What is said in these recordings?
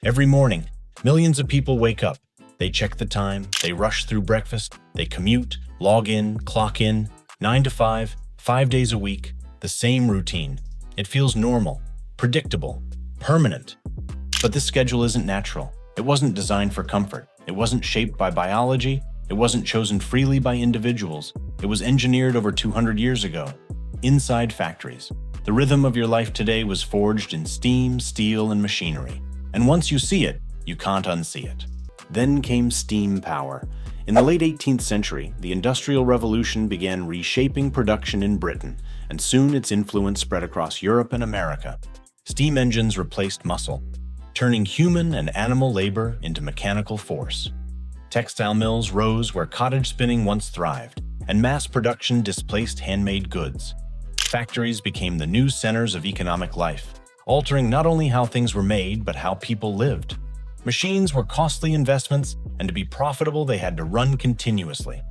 Every morning, millions of people wake up. They check the time, they rush through breakfast, they commute, log in, clock in, 9 to 5, 5 days a week, the same routine. It feels normal, predictable, permanent. But this schedule isn't natural. It wasn't designed for comfort. It wasn't shaped by biology. It wasn't chosen freely by individuals. It was engineered over 200 years ago, inside factories. The rhythm of your life today was forged in steam, steel, and machinery. And once you see it, you can't unsee it. Then came steam power. In the late 18th century, the Industrial Revolution began reshaping production in Britain, and soon its influence spread across Europe and America. Steam engines replaced muscle, turning human and animal labor into mechanical force. Textile mills rose where cottage spinning once thrived, and mass production displaced handmade goods. Factories became the new centers of economic life, altering not only how things were made, but how people lived. Machines were costly investments, and to be profitable, they had to run continuously.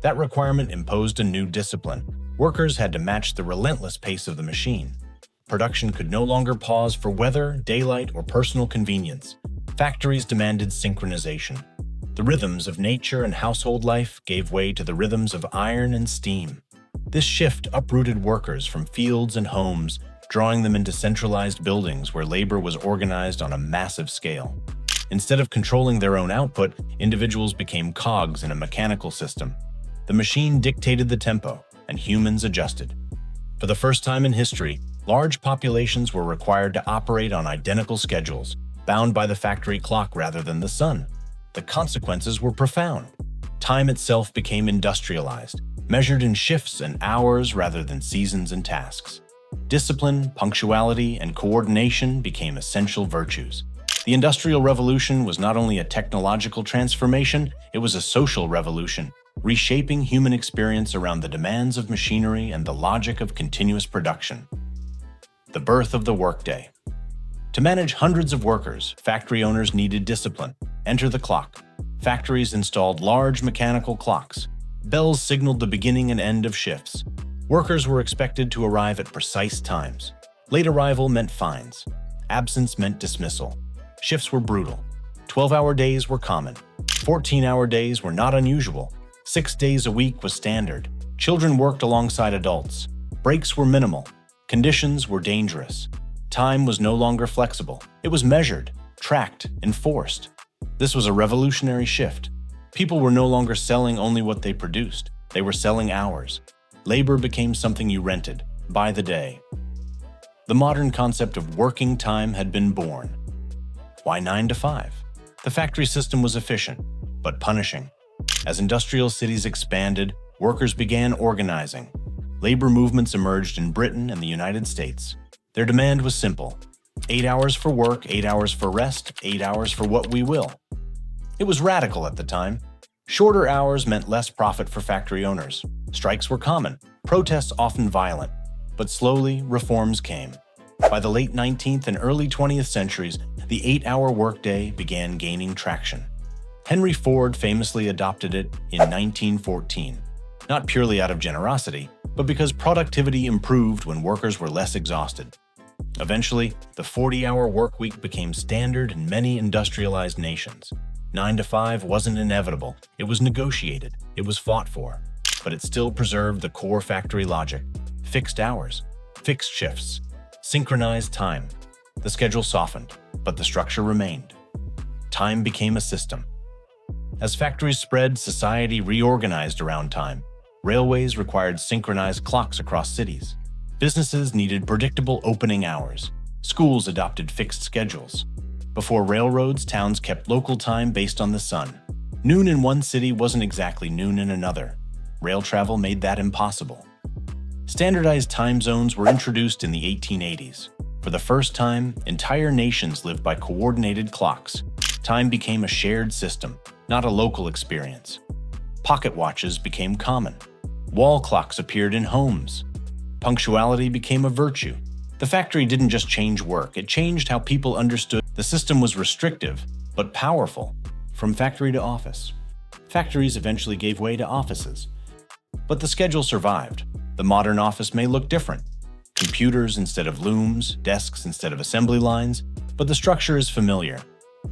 That requirement imposed a new discipline. Workers had to match the relentless pace of the machine. Production could no longer pause for weather, daylight, or personal convenience. Factories demanded synchronization. The rhythms of nature and household life gave way to the rhythms of iron and steam. This shift uprooted workers from fields and homes, drawing them into centralized buildings where labor was organized on a massive scale. Instead of controlling their own output, individuals became cogs in a mechanical system. The machine dictated the tempo, and humans adjusted. For the first time in history, large populations were required to operate on identical schedules, bound by the factory clock rather than the sun. The consequences were profound. Time itself became industrialized, measured in shifts and hours rather than seasons and tasks. Discipline, punctuality, and coordination became essential virtues. The Industrial Revolution was not only a technological transformation, it was a social revolution, reshaping human experience around the demands of machinery and the logic of continuous production. The birth of the workday. To manage hundreds of workers, factory owners needed discipline. Enter the clock. Factories installed large mechanical clocks. Bells signaled the beginning and end of shifts. Workers were expected to arrive at precise times. Late arrival meant fines. Absence meant dismissal. Shifts were brutal. 12-hour days were common. 14-hour days were not unusual. 6 days a week was standard. Children worked alongside adults. Breaks were minimal. Conditions were dangerous. Time was no longer flexible. It was measured, tracked, enforced. This was a revolutionary shift. People were no longer selling only what they produced. They were selling hours. Labor became something you rented, by the day. The modern concept of working time had been born. Why 9 to 5? The factory system was efficient, but punishing. As industrial cities expanded, workers began organizing. Labor movements emerged in Britain and the United States. Their demand was simple: 8 hours for work, 8 hours for rest, 8 hours for what we will. It was radical at the time. Shorter hours meant less profit for factory owners. Strikes were common, protests often violent. But slowly, reforms came. By the late 19th and early 20th centuries, the 8-hour workday began gaining traction. Henry Ford famously adopted it in 1914, not purely out of generosity, but because productivity improved when workers were less exhausted. Eventually, the 40-hour workweek became standard in many industrialized nations. 9 to 5 wasn't inevitable, it was negotiated, it was fought for, but it still preserved the core factory logic: fixed hours, fixed shifts, synchronized time. The schedule softened, but the structure remained. Time became a system. As factories spread, society reorganized around time. Railways required synchronized clocks across cities. Businesses needed predictable opening hours. Schools adopted fixed schedules. Before railroads, towns kept local time based on the sun. Noon in one city wasn't exactly noon in another. Rail travel made that impossible. Standardized time zones were introduced in the 1880s. For the first time, entire nations lived by coordinated clocks. Time became a shared system, not a local experience. Pocket watches became common. Wall clocks appeared in homes. Punctuality became a virtue. The factory didn't just change work, it changed how people understood. The system was restrictive, but powerful. From factory to office. Factories eventually gave way to offices. But the schedule survived. The modern office may look different. Computers instead of looms, desks instead of assembly lines, but the structure is familiar.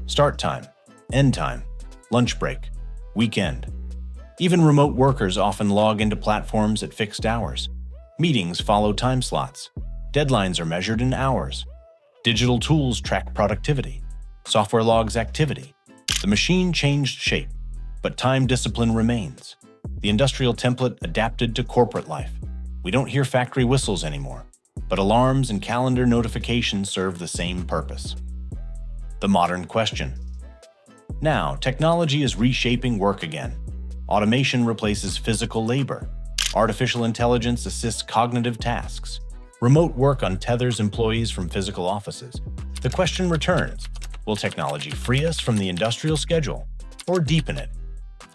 Start time, end time, lunch break, weekend. Even remote workers often log into platforms at fixed hours. Meetings follow time slots. Deadlines are measured in hours. Digital tools track productivity. Software logs activity. The machine changed shape, but time discipline remains. The industrial template adapted to corporate life. We don't hear factory whistles anymore, but alarms and calendar notifications serve the same purpose. The modern question. Now, technology is reshaping work again. Automation replaces physical labor. Artificial intelligence assists cognitive tasks. Remote work untethers employees from physical offices. The question returns, will technology free us from the industrial schedule or deepen it?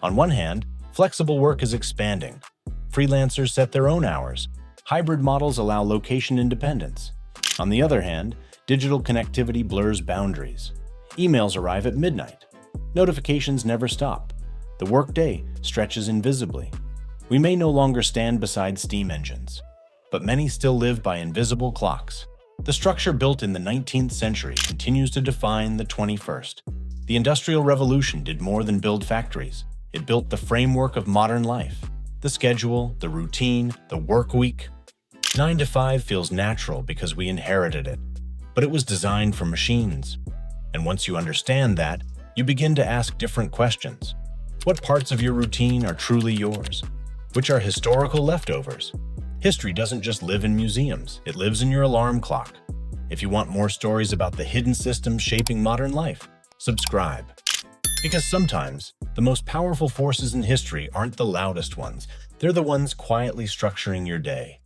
On one hand, flexible work is expanding. Freelancers set their own hours. Hybrid models allow location independence. On the other hand, digital connectivity blurs boundaries. Emails arrive at midnight. Notifications never stop. The workday stretches invisibly. We may no longer stand beside steam engines, but many still live by invisible clocks. The structure built in the 19th century continues to define the 21st. The Industrial Revolution did more than build factories. It built the framework of modern life. The schedule, the routine, the work week. 9 to 5 feels natural because we inherited it, but it was designed for machines. And once you understand that, you begin to ask different questions. What parts of your routine are truly yours? Which are historical leftovers? History doesn't just live in museums, it lives in your alarm clock. If you want more stories about the hidden systems shaping modern life, subscribe. Because sometimes, the most powerful forces in history aren't the loudest ones, they're the ones quietly structuring your day.